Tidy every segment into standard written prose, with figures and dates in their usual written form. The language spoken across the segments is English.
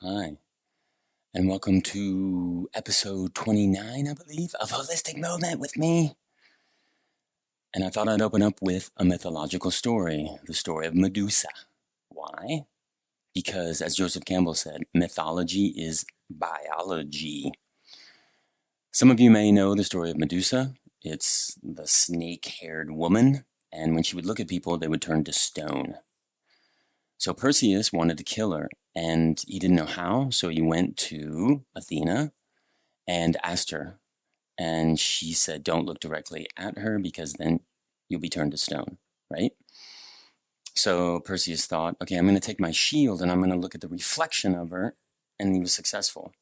Hi, and welcome to episode 29, I believe, of Holistic Movement with me. And I thought I'd open up with a mythological story, the story of Medusa. Why? Because, as Joseph Campbell said, mythology is biology. Some of you may know the story of Medusa. It's the snake haired woman, and when she would look at people, they would turn to stone. So Perseus wanted to kill her, and he didn't know how, so he went to Athena and asked her. And she said, don't look directly at her because then you'll be turned to stone, right? So Perseus thought, okay, I'm going to take my shield and I'm going to look at the reflection of her. And he was successful.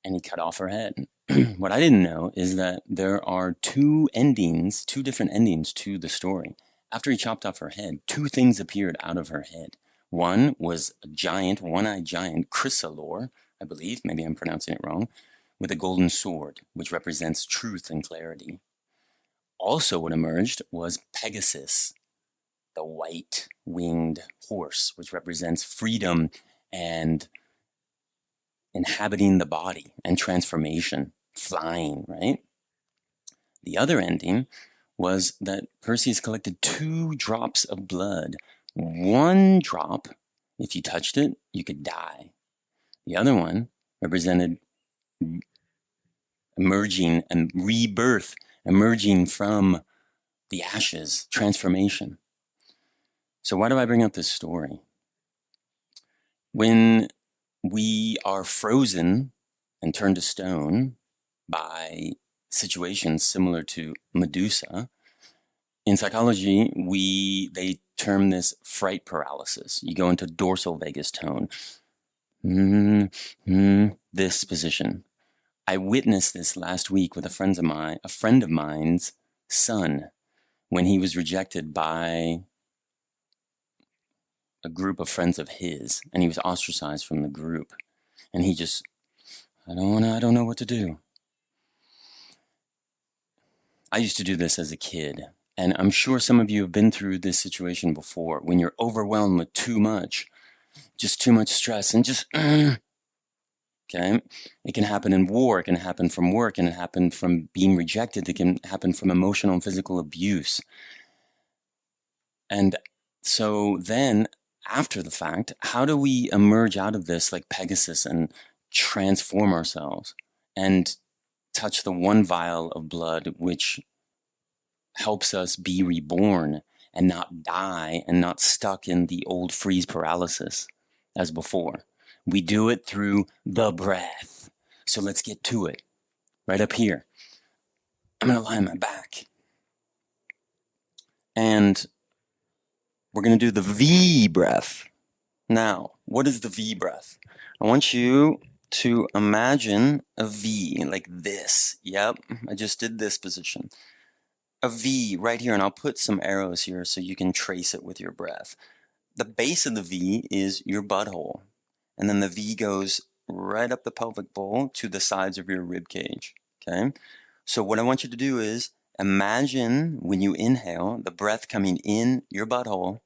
And he cut off her head. What I didn't know is that there are two different endings to the story. After he chopped off her head, two things appeared out of her head. One was a giant, one-eyed giant, Chrysalor, I believe, maybe I'm pronouncing it wrong, with a golden sword, which represents truth and clarity. Also, what emerged was Pegasus, the white-winged horse, which represents freedom and inhabiting the body and transformation, flying, right? The other ending was that Perseus collected 2 drops of blood. One drop, if you touched it, you could die. The other one represented emerging and rebirth, emerging from the ashes, transformation. So why do I bring up this story? When we are frozen and turned to stone by situations similar to Medusa, in psychology, they term this fright paralysis. You go into dorsal vagus tone, this position. I witnessed this last week with a friend of mine's son, when he was rejected by a group of friends of his, and he was ostracized from the group. And he just, I don't know what to do. I used to do this as a kid, and I'm sure some of you have been through this situation before, when you're overwhelmed with too much stress, and just, okay? It can happen in war, it can happen from work, and it can happen from being rejected, it can happen from emotional and physical abuse. And so then, after the fact, how do we emerge out of this like Pegasus and transform ourselves and touch the one vial of blood which helps us be reborn and not die and not stuck in the old freeze paralysis as before? We do it through the breath. So let's get to it. Right up here. I'm going to lie on my back. And we're going to do the V breath. Now, what is the V breath? I want you to imagine a V like this. Yep, I just did this position. A V right here, and I'll put some arrows here so you can trace it with your breath. The base of the V is your butthole, and then the V goes right up the pelvic bowl to the sides of your rib cage, okay? So what I want you to do is imagine when you inhale, the breath coming in your butthole,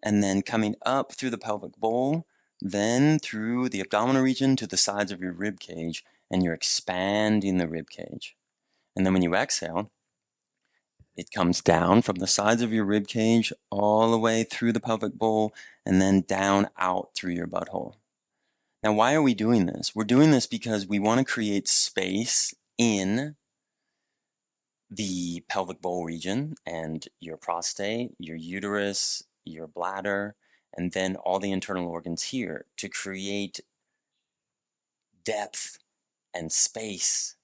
and then coming up through the pelvic bowl, then through the abdominal region to the sides of your rib cage, and you're expanding the rib cage. And then when you exhale, it comes down from the sides of your rib cage all the way through the pelvic bowl and then down out through your butthole. Now, why are we doing this? We're doing this because we want to create space in the pelvic bowl region and your prostate, your uterus, your bladder, and then all the internal organs here to create depth and space.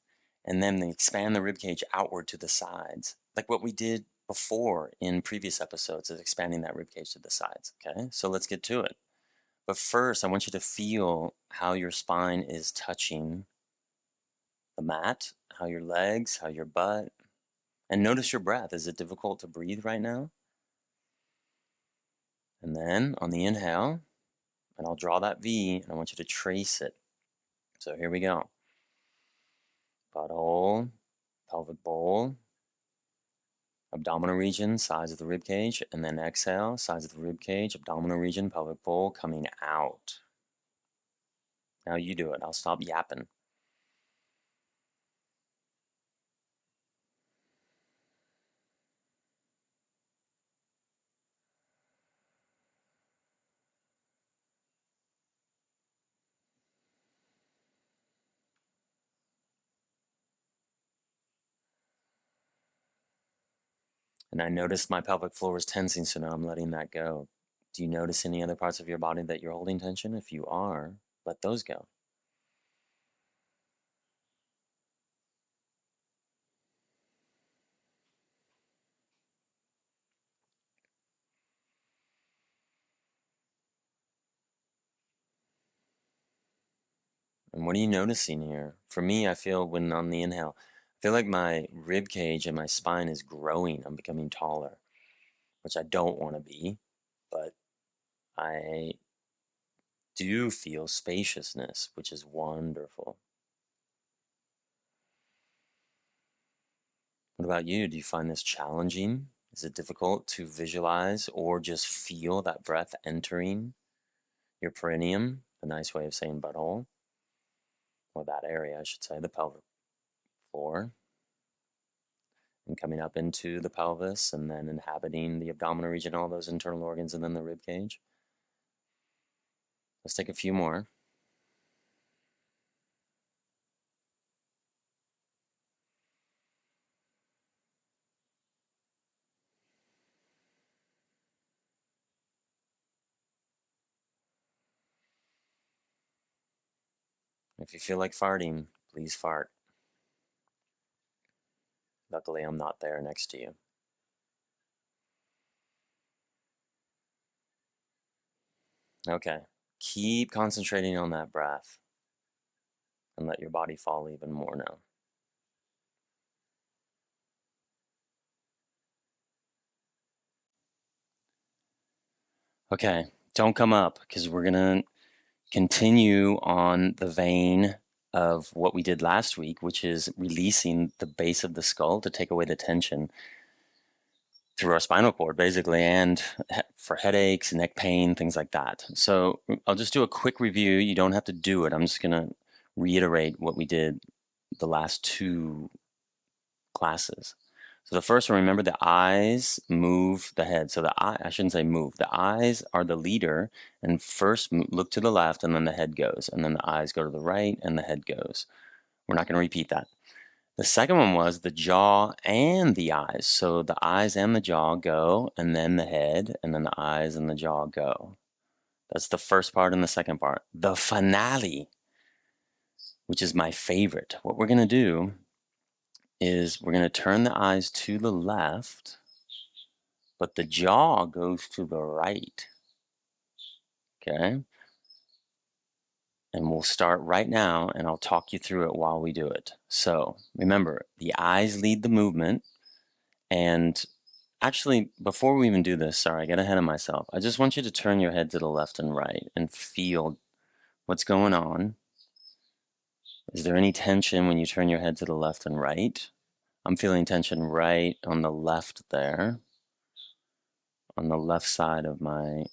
And then they expand the ribcage outward to the sides, like what we did before in previous episodes of expanding that ribcage to the sides. Okay, so let's get to it. But first, I want you to feel how your spine is touching the mat, how your legs, how your butt, and notice your breath. Is it difficult to breathe right now? And then on the inhale, and I'll draw that V, and I want you to trace it. So here we go. Butthole, pelvic bowl, abdominal region, sides of the rib cage, and then exhale, sides of the rib cage, abdominal region, pelvic bowl, coming out. Now you do it. I'll stop yapping. And I noticed my pelvic floor was tensing, so now I'm letting that go. Do you notice any other parts of your body that you're holding tension? If you are, let those go. And what are you noticing here? For me, I feel when on the inhale, I feel like my rib cage and my spine is growing. I'm becoming taller, which I don't want to be, but I do feel spaciousness, which is wonderful. What about you? Do you find this challenging? Is it difficult to visualize or just feel that breath entering your perineum, a nice way of saying butthole, or that area, I should say, the pelvic floor, and coming up into the pelvis and then inhabiting the abdominal region, all those internal organs, and then the rib cage? Let's take a few more. If you feel like farting, please fart. Luckily, I'm not there next to you. Okay, keep concentrating on that breath and let your body fall even more now. Okay, don't come up because we're going to continue on the vein of what we did last week, which is releasing the base of the skull to take away the tension through our spinal cord, basically, and for headaches, neck pain, things like that. So I'll just do a quick review. You don't have to do it. I'm just going to reiterate what we did the last two classes. So the first one, remember the eyes move the head. So the eye, I shouldn't say move. The eyes are the leader, and first look to the left, and then the head goes, and then the eyes go to the right, and the head goes. We're not going to repeat that. The second one was the jaw and the eyes. So the eyes and the jaw go, and then the head, and then the eyes and the jaw go. That's the first part and the second part. The finale, which is my favorite. What we're going to do is we're going to turn the eyes to the left, but the jaw goes to the right. Okay? And we'll start right now, and I'll talk you through it while we do it. So remember, the eyes lead the movement. And actually, before we even do this, sorry, I got ahead of myself. I just want you to turn your head to the left and right and feel what's going on. Is there any tension when you turn your head to the left and right? I'm feeling tension right on the left there, on the left side of my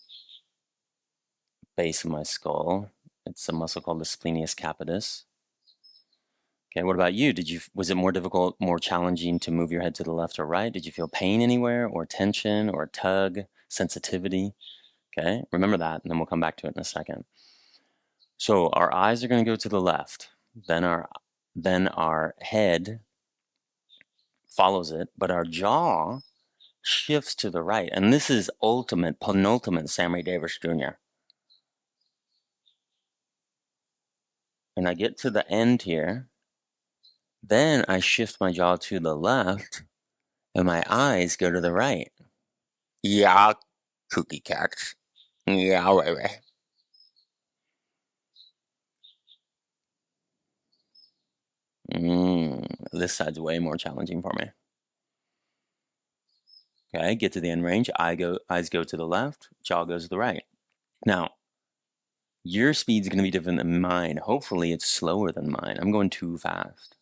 base of my skull. It's a muscle called the splenius capitis. Okay, what about you? Was it more difficult, more challenging to move your head to the left or right? Did you feel pain anywhere, or tension, or tug, sensitivity? Okay, remember that, and then we'll come back to it in a second. So our eyes are going to go to the left, then our head follows it, but our jaw shifts to the right, and this is ultimate, penultimate Sammy Davis Jr. And I get to the end here, then I shift my jaw to the left, and my eyes go to the right. Yeah, cookie cats. Yeah, right. This side's way more challenging for me. Okay, get to the end range. Eyes go to the left, jaw goes to the right. Now, your speed's going to be different than mine. Hopefully, it's slower than mine. I'm going too fast.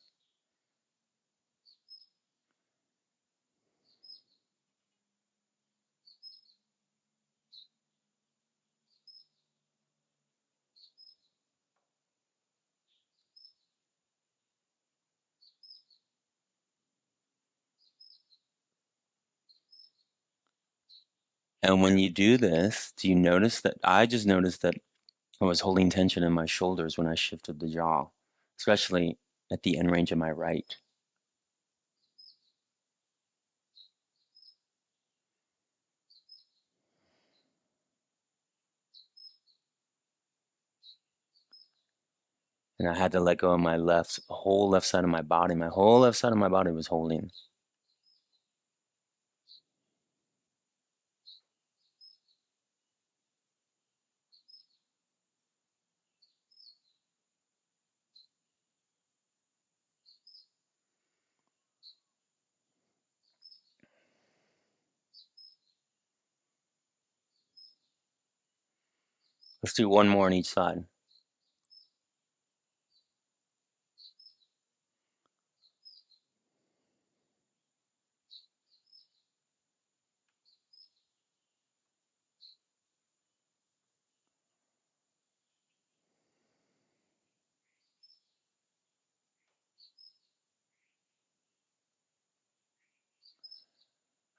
And when you do this, do you notice that I just noticed that I was holding tension in my shoulders when I shifted the jaw, especially at the end range of my right. And I had to let go of my whole left side of my body. My whole left side of my body was holding. Let's do one more on each side.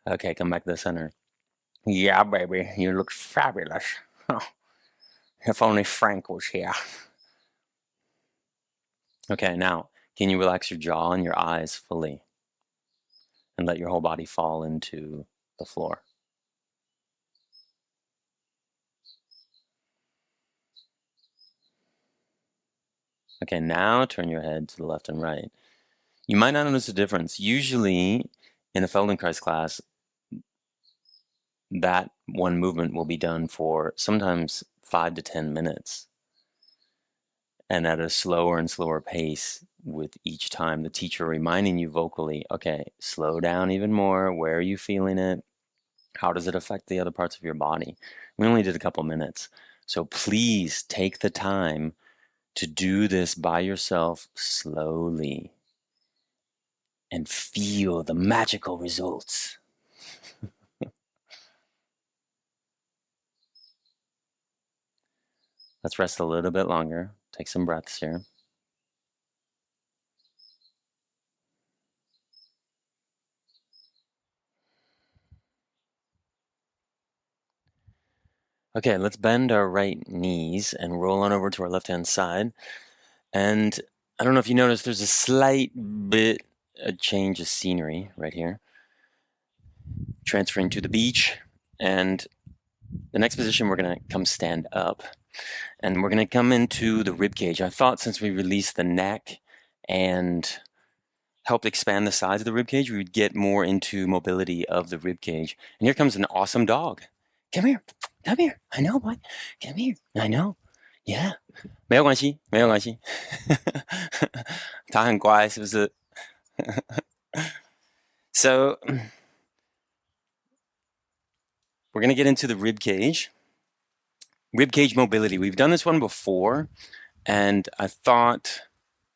Okay, come back to the center. Yeah, baby, you look fabulous. If only Frank was here. Okay, now, can you relax your jaw and your eyes fully and let your whole body fall into the floor? Okay, now turn your head to the left and right. You might not notice a difference. Usually, in a Feldenkrais class, that one movement will be done for sometimes 5 to 10 minutes, and at a slower and slower pace with each time. The teacher reminding you vocally, okay, slow down even more. Where are you feeling it? How does it affect the other parts of your body? We only did a couple minutes. So please take the time to do this by yourself slowly and feel the magical results. Let's rest a little bit longer. Take some breaths here. Okay, let's bend our right knees and roll on over to our left-hand side. And I don't know if you noticed, there's a slight bit a change of scenery right here. Transferring to the beach. And the next position, we're going to come stand up. And we're going to come into the rib cage. I thought since we released the neck and helped expand the size of the rib cage, we would get more into mobility of the rib cage. And here comes an awesome dog. Come here. Come here. I know, boy. Come here. I know. Yeah. 没有关系，没有关系。他很乖，是不是？ So we're going to get into the rib cage. Rib cage mobility. We've done this one before, and I thought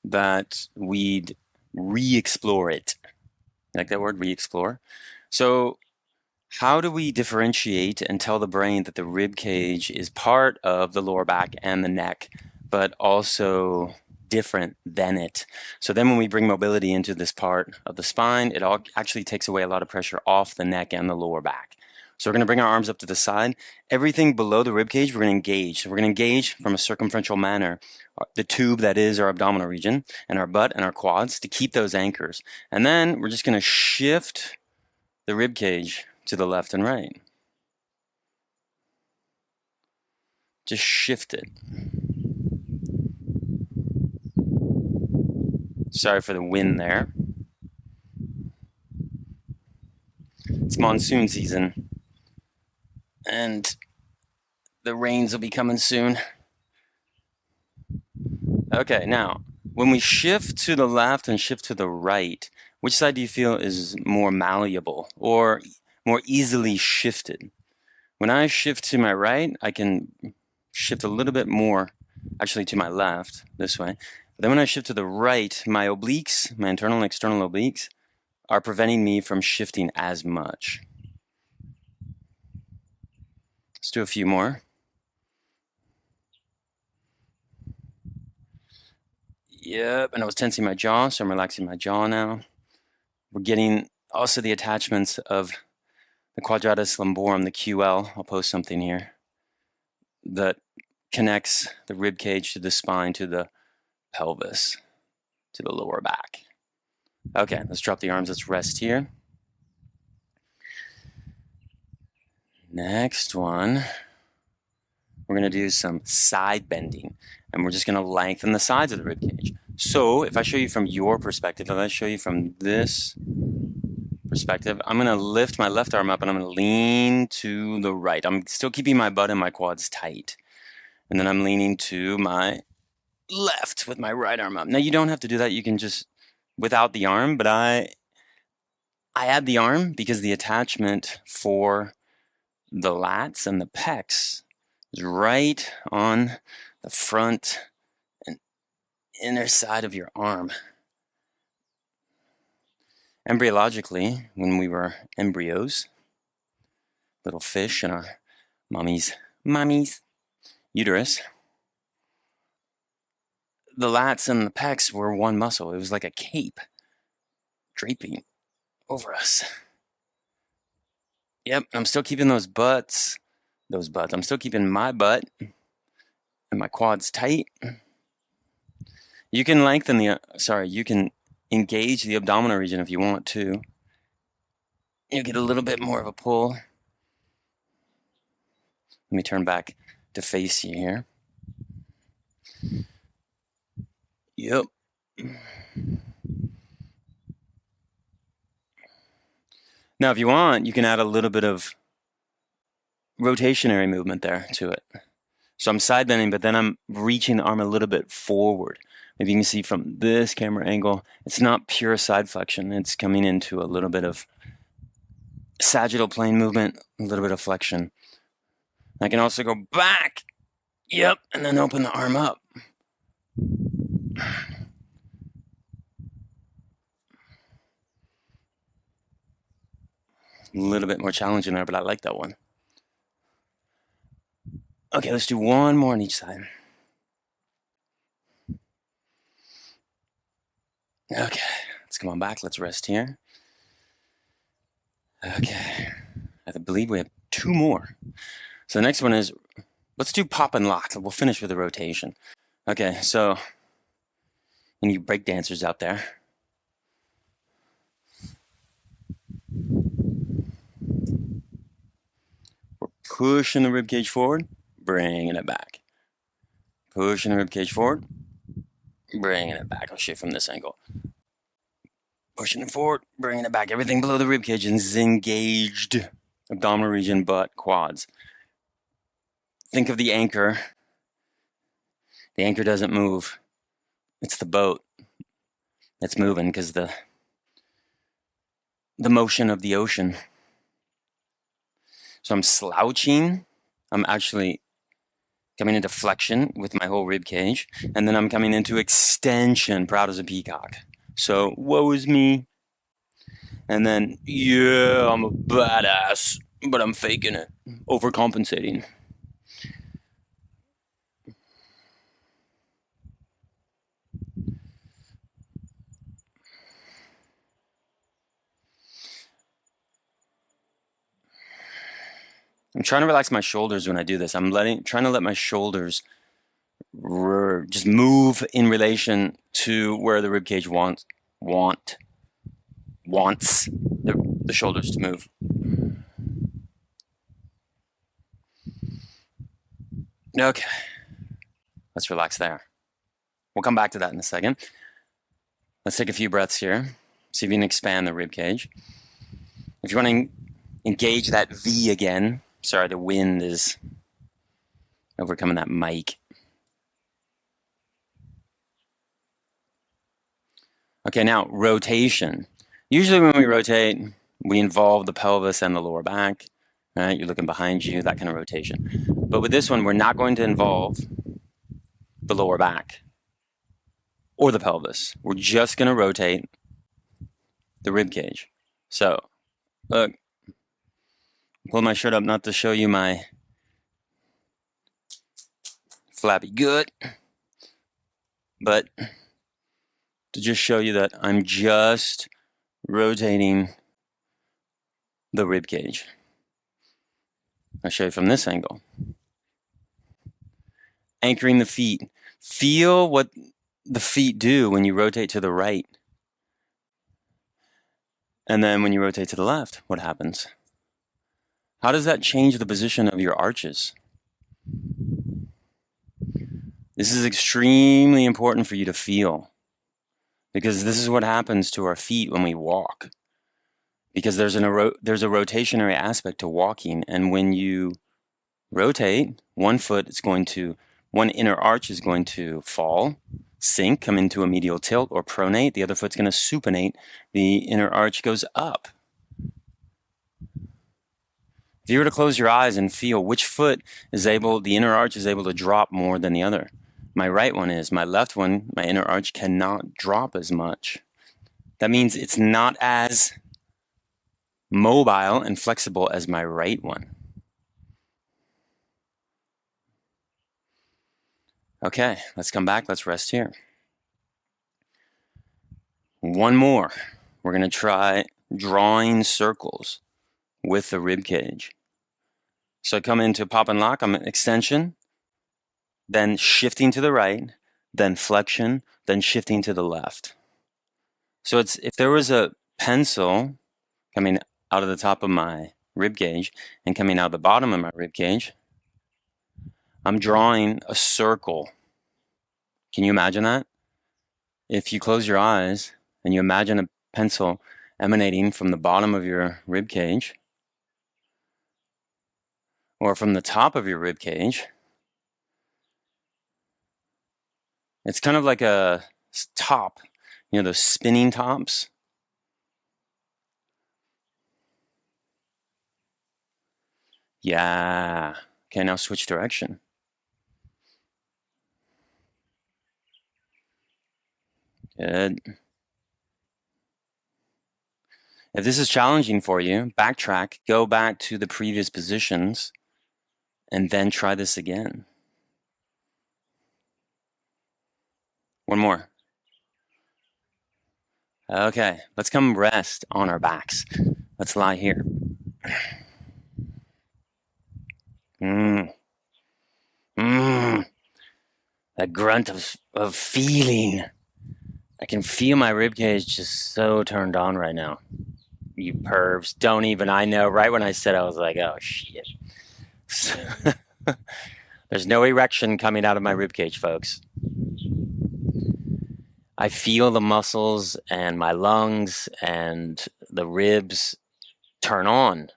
that we'd re-explore it. You like that word, re-explore? So how do we differentiate and tell the brain that the rib cage is part of the lower back and the neck, but also different than it? So then when we bring mobility into this part of the spine, it all actually takes away a lot of pressure off the neck and the lower back. So we're going to bring our arms up to the side. Everything below the rib cage, we're going to engage. So we're going to engage from a circumferential manner, the tube that is our abdominal region, and our butt and our quads to keep those anchors. And then we're just going to shift the rib cage to the left and right. Just shift it. Sorry for the wind there. It's monsoon season, and the rains will be coming soon. Okay, now, when we shift to the left and shift to the right, which side do you feel is more malleable or more easily shifted? When I shift to my right, I can shift a little bit more, actually to my left, this way. But then when I shift to the right, my obliques, my internal and external obliques, are preventing me from shifting as much. Let's do a few more. Yep, and I was tensing my jaw, so I'm relaxing my jaw now. We're getting also the attachments of the quadratus lumborum, the QL, I'll post something here, that connects the rib cage to the spine to the pelvis, to the lower back. Okay, let's drop the arms, let's rest here. Next one, we're gonna do some side bending, and we're just gonna lengthen the sides of the rib cage. So if I show you from your perspective, if I show you from this perspective, I'm gonna lift my left arm up and I'm gonna lean to the right. I'm still keeping my butt and my quads tight. And then I'm leaning to my left with my right arm up. Now you don't have to do that, you can just without the arm, but I add the arm because the attachment for the lats and the pecs is right on the front and inner side of your arm. Embryologically, when we were embryos, little fish in our mommy's uterus, the lats and the pecs were one muscle. It was like a cape draping over us. Yep, I'm still keeping those butts. I'm still keeping my butt and my quads tight. You can lengthen you can engage the abdominal region if you want to. You get a little bit more of a pull. Let me turn back to face you here. Yep. Now, if you want, you can add a little bit of rotationary movement there to it. So I'm side bending, but then I'm reaching the arm a little bit forward. Maybe you can see from this camera angle, it's not pure side flexion. It's coming into a little bit of sagittal plane movement, a little bit of flexion. I can also go back, yep, and then open the arm up. A little bit more challenging there, but I like that one. Okay, let's do one more on each side. Okay, let's come on back. Let's rest here. Okay, I believe we have two more. So the next one is, let's do pop and lock. We'll finish with a rotation. Okay, so any you break dancers out there, we're pushing the rib cage forward, bringing it back. Pushing the rib cage forward, bringing it back. I'll show you from this angle. Pushing it forward, bringing it back. Everything below the rib cage is engaged. Abdominal region, butt, quads. Think of the anchor. The anchor doesn't move. It's the boat that's moving because the motion of the ocean. So I'm slouching. I'm actually coming into flexion with my whole rib cage, and then I'm coming into extension, proud as a peacock. So woe is me. And then, yeah, I'm a badass, but I'm faking it, overcompensating. I'm trying to relax my shoulders when I do this. I'm trying to let my shoulders just move in relation to where the ribcage wants the shoulders to move. Okay, let's relax there. We'll come back to that in a second. Let's take a few breaths here. See if you can expand the ribcage. If you want to engage that V again, sorry, the wind is overcoming that mic. Okay, now rotation. Usually when we rotate, we involve the pelvis and the lower back. Right? You're looking behind you, that kind of rotation. But with this one, we're not going to involve the lower back or the pelvis. We're just going to rotate the rib cage. So, look, pull my shirt up not to show you my flappy gut, but to just show you that I'm just rotating the rib cage. I'll show you from this angle. Anchoring the feet. Feel what the feet do when you rotate to the right. And then when you rotate to the left, what happens? How does that change the position of your arches? This is extremely important for you to feel, because this is what happens to our feet when we walk. Because there's a rotationary aspect to walking, and when you rotate, one inner arch is going to fall, sink, come into a medial tilt, or pronate. The other foot's going to supinate. The inner arch goes up. If you were to close your eyes and feel which foot the inner arch is able to drop more than the other. My right one is. My left one, my inner arch cannot drop as much. That means it's not as mobile and flexible as my right one. Okay, let's come back. Let's rest here. One more. We're going to try drawing circles with the rib cage. So I come into pop and lock, I'm an extension, then shifting to the right, then flexion, then shifting to the left. So it's if there was a pencil coming out of the top of my rib cage and coming out the bottom of my rib cage, I'm drawing a circle. Can you imagine that? If you close your eyes and you imagine a pencil emanating from the bottom of your rib cage or from the top of your rib cage, it's kind of like a top, those spinning tops. Yeah. Okay, now switch direction. Good. If this is challenging for you, backtrack, go back to the previous positions, and then try this again. One more. Okay, let's come rest on our backs. Let's lie here. That grunt of feeling. I can feel my ribcage just so turned on right now. You pervs, don't even. I know, right when I said, I was like, oh, shit. There's no erection coming out of my ribcage, folks. I feel the muscles and my lungs and the ribs turn on.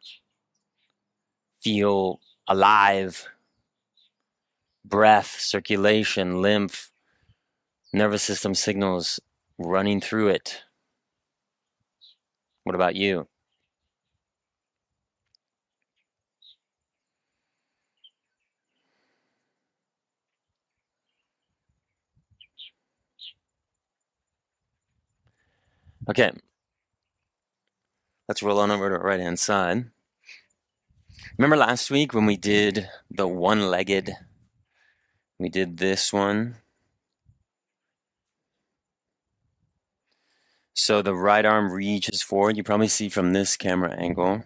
Feel alive. Breath, circulation, lymph, nervous system signals running through it. What about you? Okay, let's roll on over to the right-hand side. Remember last week when we did the one-legged? We did this one. So the right arm reaches forward. You probably see from this camera angle.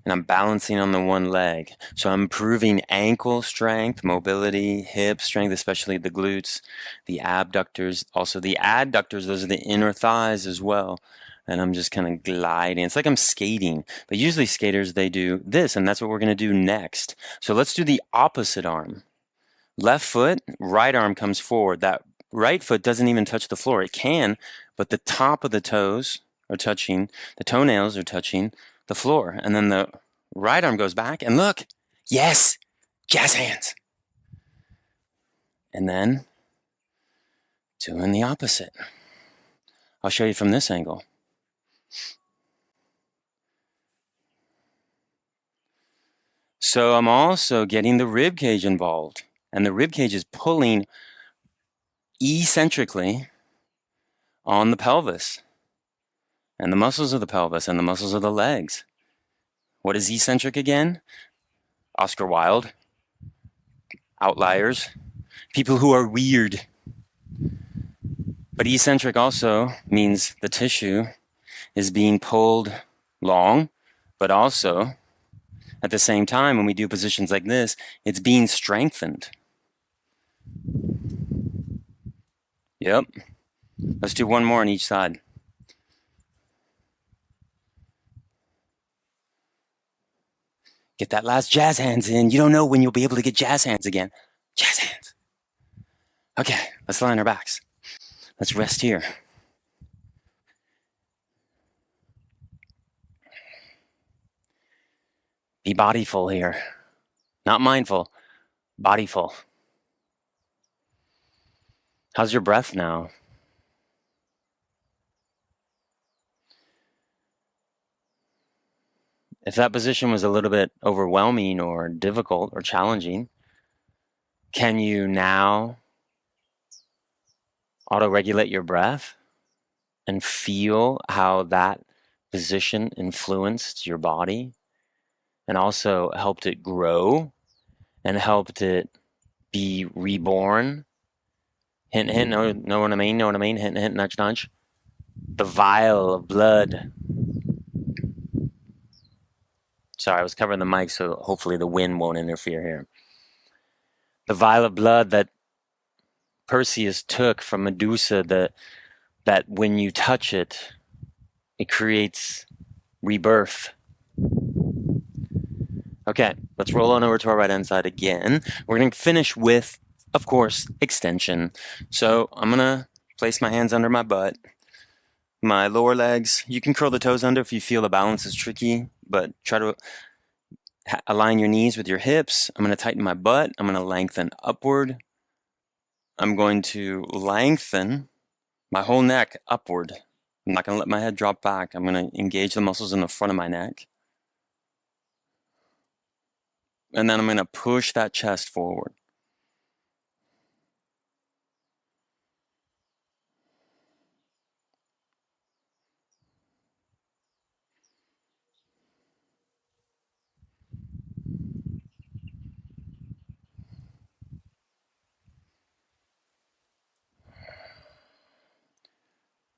And I'm balancing on the one leg. So I'm improving ankle strength, mobility, hip strength, especially the glutes, the abductors, also the adductors. Those are the inner thighs as well. And I'm just kind of gliding. It's like I'm skating. But usually skaters, they do this, and that's what we're going to do next. So let's do the opposite arm. Left foot, right arm comes forward. That right foot doesn't even touch the floor. It can, but the top of the toes are touching, the toenails are touching the floor. And then the right arm goes back, and look, yes, jazz hands. And then doing the opposite. I'll show you from this angle. So I'm also getting the rib cage involved, and the rib cage is pulling eccentrically on the pelvis and the muscles of the pelvis and the muscles of the legs. What is eccentric again? Oscar Wilde, outliers, people who are weird. But eccentric also means the tissue is being pulled long, but also At the same time, when we do positions like this, it's being strengthened. Yep. Let's do one more on each side. Get that last jazz hands in. You don't know when you'll be able to get jazz hands again. Jazz hands. Okay, let's lie on our backs. Let's rest here. Be bodyful here. Not mindful, bodyful. How's your breath now? If that position was a little bit overwhelming or difficult or challenging, can you now auto-regulate your breath and feel how that position influenced your body and also helped it grow and helped it be reborn? Hint, hint, know what I mean? Know what I mean? Hint, hint, nudge, nudge. The vial of blood. Sorry, I was covering the mic, so hopefully the wind won't interfere here. The vial of blood that Perseus took from Medusa, that when you touch it, it creates rebirth. Okay, let's roll on over to our right hand side again. We're going to finish with, of course, extension. So I'm going to place my hands under my butt, my lower legs. You can curl the toes under if you feel the balance is tricky, but try to align your knees with your hips. I'm going to tighten my butt. I'm going to lengthen upward. I'm going to lengthen my whole neck upward. I'm not going to let my head drop back. I'm going to engage the muscles in the front of my neck. And then I'm going to push that chest forward.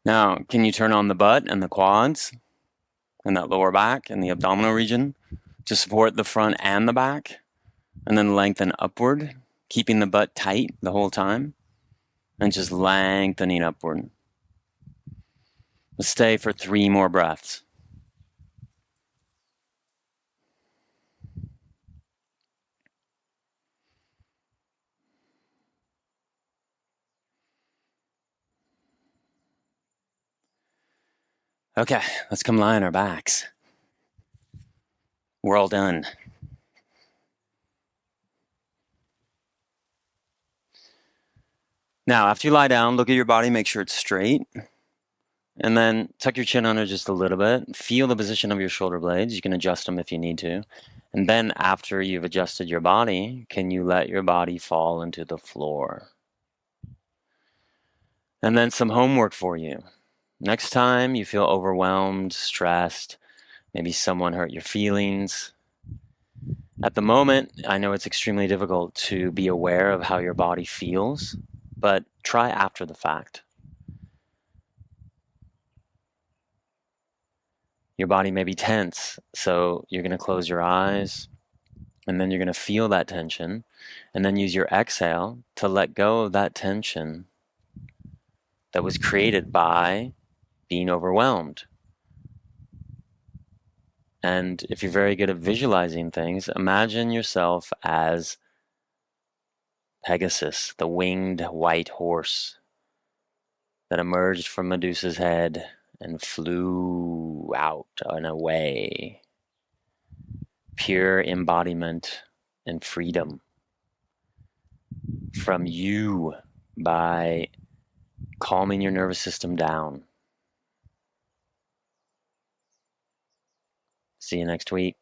Now, can you turn on the butt and the quads and that lower back and the abdominal region to support the front and the back? And then lengthen upward, keeping the butt tight the whole time, and just lengthening upward. Let's stay for 3 more breaths. Okay, let's come lie on our backs. We're all done. Now, after you lie down, look at your body, make sure it's straight. And then tuck your chin under just a little bit. Feel the position of your shoulder blades. You can adjust them if you need to. And then after you've adjusted your body, can you let your body fall into the floor? And then some homework for you. Next time you feel overwhelmed, stressed, maybe someone hurt your feelings. At the moment, I know it's extremely difficult to be aware of how your body feels, but try after the fact. Your body may be tense, so you're going to close your eyes, and then you're going to feel that tension, and then use your exhale to let go of that tension that was created by being overwhelmed. And if you're very good at visualizing things, imagine yourself as Pegasus, the winged white horse that emerged from Medusa's head and flew out and away. Pure embodiment and freedom from you by calming your nervous system down. See you next week.